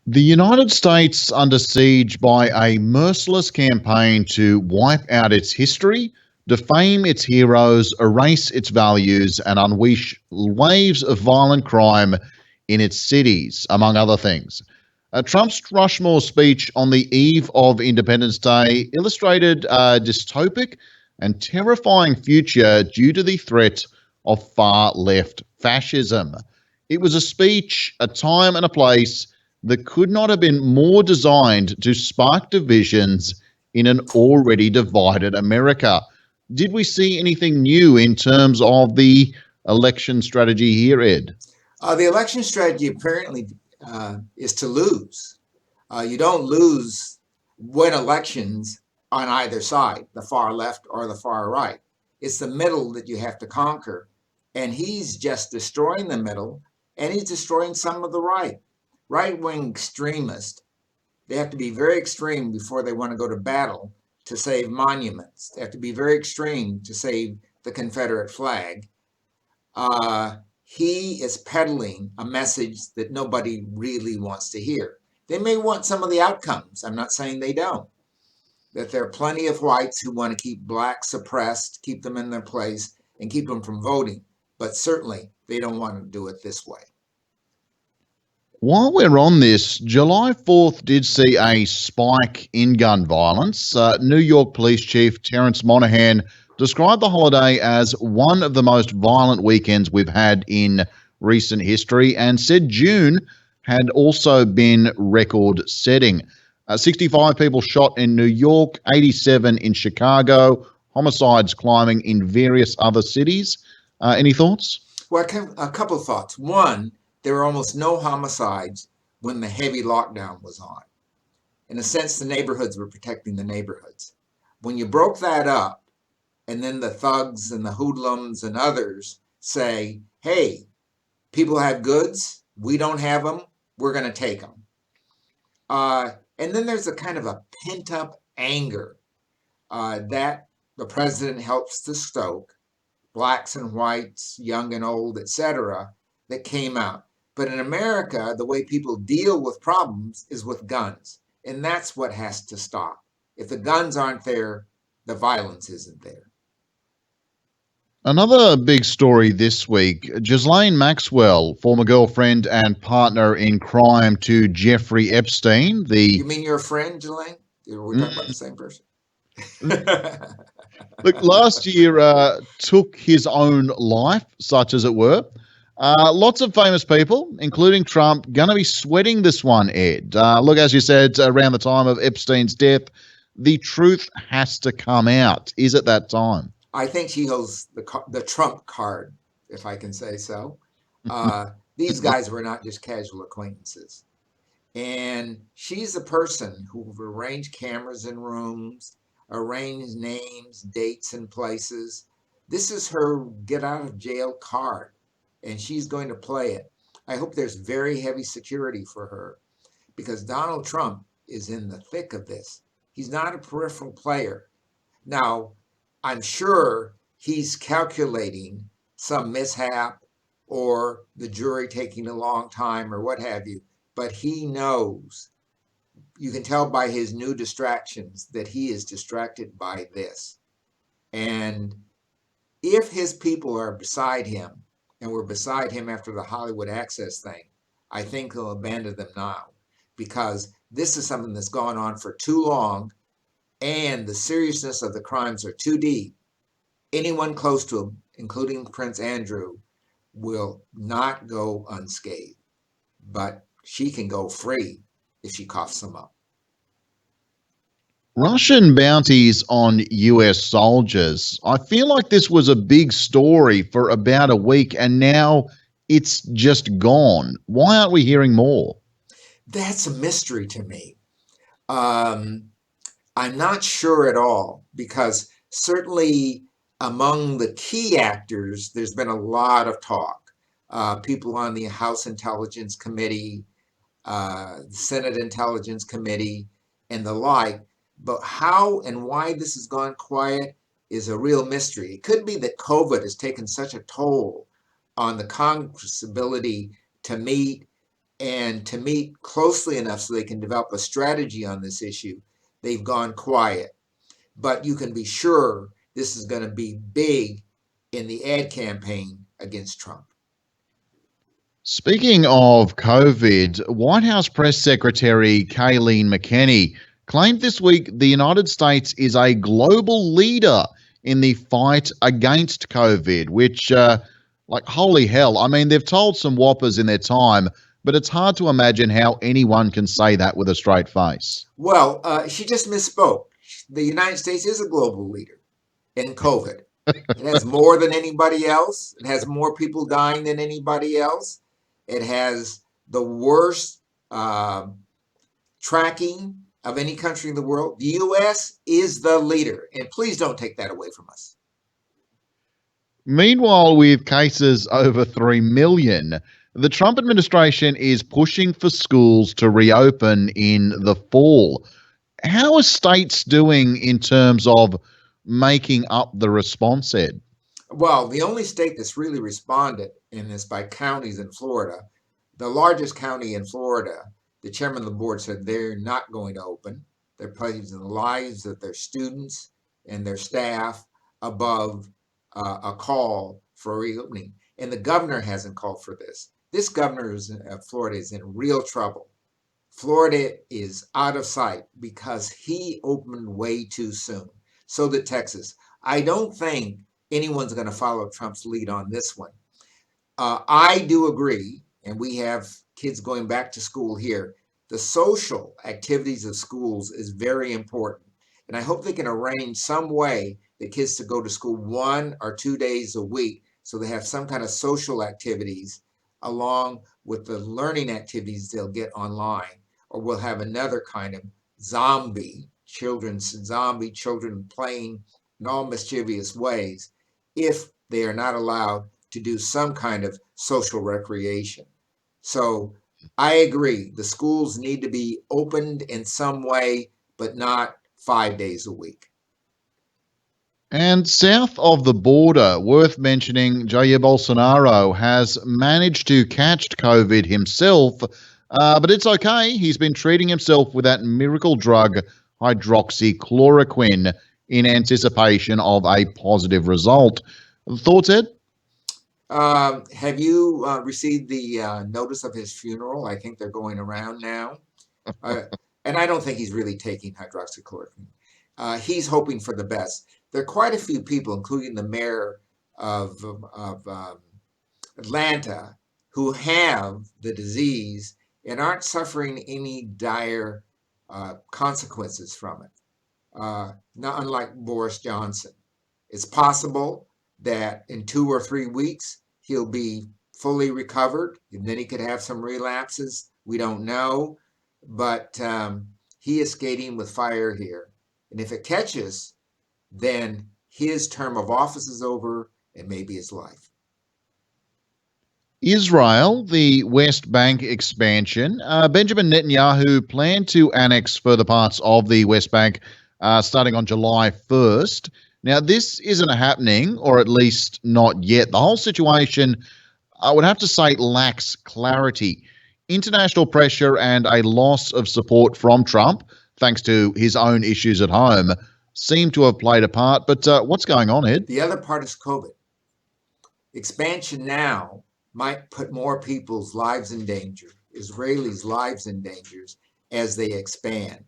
The United States under siege by a merciless campaign to wipe out its history, defame its heroes, erase its values, and unleash waves of violent crime in its cities, among other things. Trump's Rushmore speech on the eve of Independence Day illustrated a dystopic and terrifying future due to the threat of far left fascism. It was a speech, a time, and a place that could not have been more designed to spark divisions in an already divided America. Did we see anything new in terms of the election strategy here, Ed? The election strategy apparently is to lose. You don't win elections on either side, the far left or the far right. It's the middle that you have to conquer. And he's just destroying the middle, and he's destroying some of the right. Right wing extremists, they have to be very extreme before they want to go to battle to save monuments. They have to be very extreme to save the Confederate flag. He is peddling a message that nobody really wants to hear. They may want some of the outcomes. I'm not saying they don't. That there are plenty of whites who want to keep blacks suppressed, keep them in their place, and keep them from voting. But certainly they don't want to do it this way. While we're on this, July 4th did see a spike in gun violence. New York Police Chief Terrence Monahan described the holiday as one of the most violent weekends we've had in recent history and said June had also been record setting. 65 people shot in New York, 87 in Chicago, homicides climbing in various other cities. Any thoughts? Well, a couple of thoughts. One, there were almost no homicides when the heavy lockdown was on. In a sense, the neighborhoods were protecting the neighborhoods. When you broke that up, and then the thugs and the hoodlums and others say, hey, people have goods, we don't have them, we're going to take them. And then there's a kind of a pent-up anger that the president helps to stoke, blacks and whites, young and old, etc., that came out. But in America, the way people deal with problems is with guns. And that's what has to stop. If the guns aren't there, the violence isn't there. Another big story this week, Ghislaine Maxwell, former girlfriend and partner in crime to Jeffrey Epstein, You mean your friend, Ghislaine? We're talking about the same person? Look, last year took his own life, such as it were. Lots of famous people, including Trump, going to be sweating this one, Ed. Look, as you said, around the time of Epstein's death, the truth has to come out. Is it that time? I think she holds the Trump card, if I can say so. These guys were not just casual acquaintances. And she's a person who arranged cameras in rooms, arranged names, dates, and places. This is her get out of jail card, and she's going to play it. I hope there's very heavy security for her because Donald Trump is in the thick of this. He's not a peripheral player. Now, I'm sure he's calculating some mishap or the jury taking a long time or what have you, but he knows. You can tell by his new distractions that he is distracted by this. And if his people are beside him, and were beside him after the Hollywood Access thing, I think he'll abandon them now because this is something that's gone on for too long and the seriousness of the crimes are too deep. Anyone close to him, including Prince Andrew, will not go unscathed, but she can go free if she coughs them up. Russian bounties on US soldiers. I feel like this was a big story for about a week and now it's just gone. Why aren't we hearing more? That's a mystery to me. I'm not sure at all because certainly among the key actors, there's been a lot of talk. People on the House Intelligence Committee, the Senate Intelligence Committee, and the like. But how and why this has gone quiet is a real mystery. It could be that COVID has taken such a toll on the Congress' ability to meet and to meet closely enough so they can develop a strategy on this issue, they've gone quiet. But you can be sure this is going to be big in the ad campaign against Trump. Speaking of COVID, White House Press Secretary Kayleen McEnany claimed this week the United States is a global leader in the fight against COVID, which, like, holy hell. I mean, they've told some whoppers in their time, but it's hard to imagine how anyone can say that with a straight face. Well, she just misspoke. The United States is a global leader in COVID. It has more than anybody else. It has more people dying than anybody else. It has the worst tracking of any country in the world. The U.S. is the leader, and please don't take that away from us. Meanwhile, with cases over 3 million, the Trump administration is pushing for schools to reopen in the fall. How are states doing in terms of making up the response, Ed? Well, the only state that's really responded in this by counties in Florida, the largest county in Florida, the chairman of the board said they're not going to open. They're placing the lives of their students and their staff above a call for reopening. And the governor hasn't called for this. This governor of Florida is in real trouble. Florida is out of sight because he opened way too soon. So did Texas. I don't think anyone's going to follow Trump's lead on this one. I do agree, and we have kids going back to school here. The social activities of schools is very important. And I hope they can arrange some way the kids to go to school 1 or 2 days a week so they have some kind of social activities along with the learning activities they'll get online. Or we'll have another kind of children playing in all mischievous ways if they are not allowed to do some kind of social recreation. So I agree, the schools need to be opened in some way, but not 5 days a week. And south of the border, worth mentioning, Jair Bolsonaro has managed to catch COVID himself, but it's okay. He's been treating himself with that miracle drug, hydroxychloroquine, in anticipation of a positive result. Thoughts, Ed? Have you received the notice of his funeral? I think they're going around now. And I don't think he's really taking hydroxychloroquine. He's hoping for the best. There are quite a few people, including the mayor of Atlanta, who have the disease and aren't suffering any dire consequences from it. Not unlike Boris Johnson. It's possible that in 2 or 3 weeks he'll be fully recovered, and then he could have some relapses. We don't know, but he is skating with fire here. And if it catches, then his term of office is over and maybe his life. Israel, the West Bank expansion. Benjamin Netanyahu planned to annex further parts of the West Bank starting on July 1st. Now, this isn't happening, or at least not yet. The whole situation, I would have to say, lacks clarity. International pressure and a loss of support from Trump, thanks to his own issues at home, seem to have played a part. But what's going on, Ed? The other part is COVID. Expansion now might put more people's lives in danger, Israelis' lives in danger as they expand.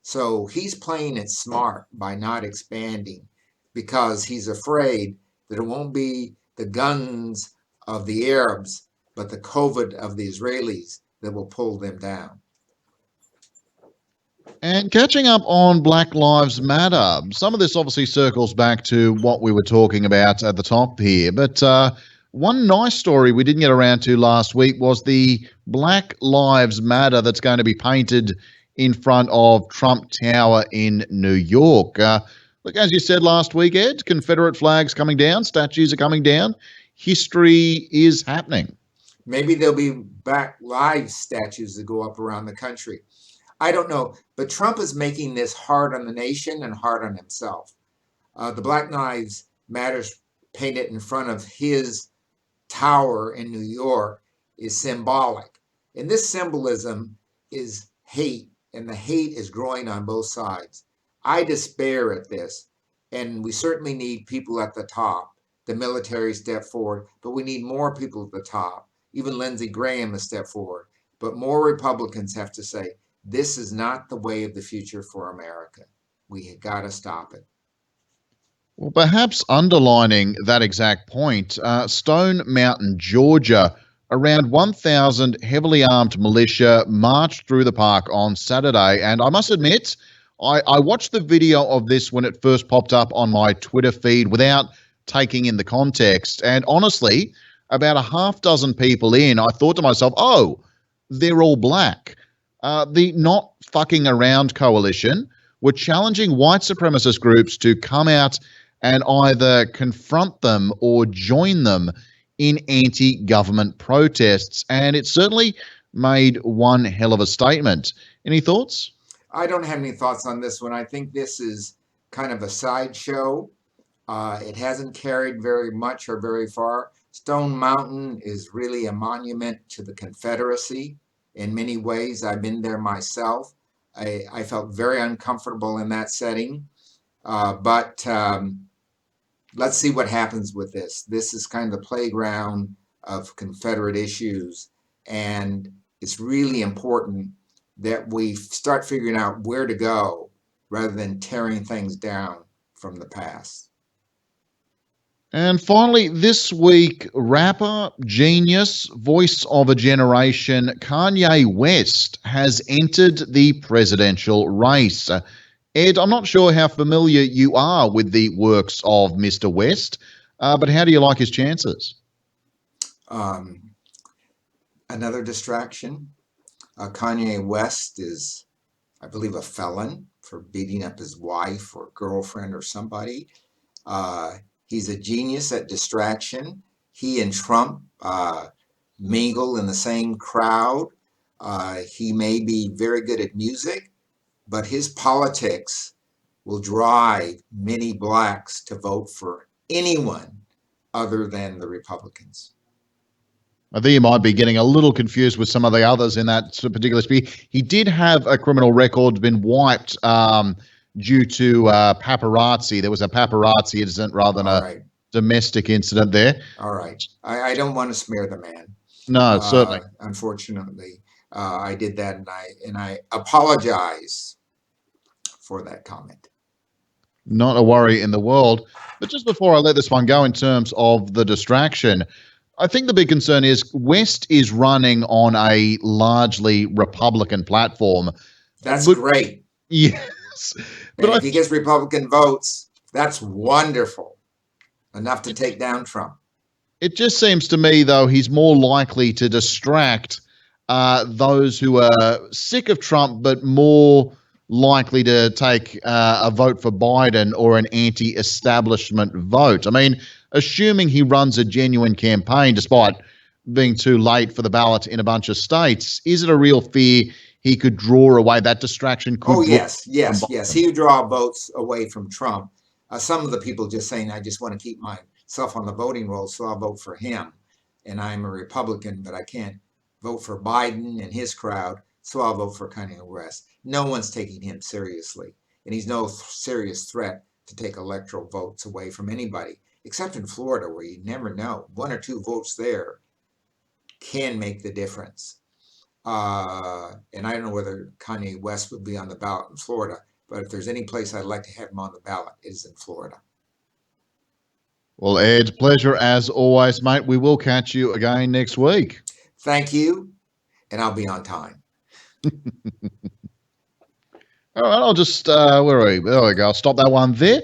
So he's playing it smart by not expanding because he's afraid that it won't be the guns of the Arabs, but the COVID of the Israelis that will pull them down. And catching up on Black Lives Matter, some of this obviously circles back to what we were talking about at the top here. But one nice story we didn't get around to last week was the Black Lives Matter that's going to be painted in front of Trump Tower in New York. Look, as you said last week, Ed, Confederate flags coming down, statues are coming down. History is happening. Maybe there'll be Black Lives statues that go up around the country. I don't know, but Trump is making this hard on the nation and hard on himself. The Black Lives Matters painted in front of his tower in New York is symbolic. And this symbolism is hate, and the hate is growing on both sides. I despair at this, and we certainly need people at the top. The military step forward, but we need more people at the top. Even Lindsey Graham has stepped forward. But more Republicans have to say, this is not the way of the future for America. We got to stop it. Well, perhaps underlining that exact point, Stone Mountain, Georgia, around 1,000 heavily armed militia marched through the park on Saturday. And I must admit, I watched the video of this when it first popped up on my Twitter feed without taking in the context. And honestly, about a half dozen people in, I thought to myself, oh, they're all black. The Not Fucking Around coalition were challenging white supremacist groups to come out and either confront them or join them in anti-government protests. And it certainly made one hell of a statement. Any thoughts? I don't have any thoughts on this one. I think this is kind of a sideshow. It hasn't carried very much or very far. Stone Mountain is really a monument to the Confederacy in many ways. I've been there myself. I felt very uncomfortable in that setting. But let's see what happens with this. This is kind of the playground of Confederate issues. And it's really important that we start figuring out where to go rather than tearing things down from the past. And finally, this week, rapper, genius, voice of a generation, Kanye West has entered the presidential race. Ed, I'm not sure how familiar you are with the works of Mr. West, but how do you like his chances? Another distraction. Kanye West is, I believe, a felon for beating up his wife or girlfriend or somebody. He's a genius at distraction. He and Trump mingle in the same crowd. He may be very good at music, but his politics will drive many blacks to vote for anyone other than the Republicans. I think you might be getting a little confused with some of the others in that particular speech. He did have a criminal record, been wiped due to paparazzi. There was a paparazzi incident rather than a domestic incident there. All right. I don't want to smear the man. No, certainly. Unfortunately, I did that, and I apologize for that comment. Not a worry in the world. But just before I let this one go in terms of the distraction, I think the big concern is West is running on a largely Republican platform. That's great. Yes. But if he gets Republican votes, that's wonderful. Enough to take down Trump. It just seems to me, though, he's more likely to distract those who are sick of Trump, but more likely to take a vote for Biden or an anti-establishment vote. I mean, assuming he runs a genuine campaign, despite being too late for the ballot in a bunch of states, is it a real fear he could draw away that distraction? Yes. He would draw votes away from Trump. Some of the people just saying, I just want to keep myself on the voting roll, so I'll vote for him. And I'm a Republican, but I can't vote for Biden and his crowd, so I'll vote for Kanye West. No one's taking him seriously. And he's no serious threat to take electoral votes away from anybody, except in Florida, where you never know. 1 or 2 votes there can make the difference. And I don't know whether Kanye West would be on the ballot in Florida, but if there's any place I'd like to have him on the ballot, it is in Florida. Well, Ed, pleasure as always, mate. We will catch you again next week. Thank you, and I'll be on time. All right, I'll just, where are we? There we go. I'll stop that one there.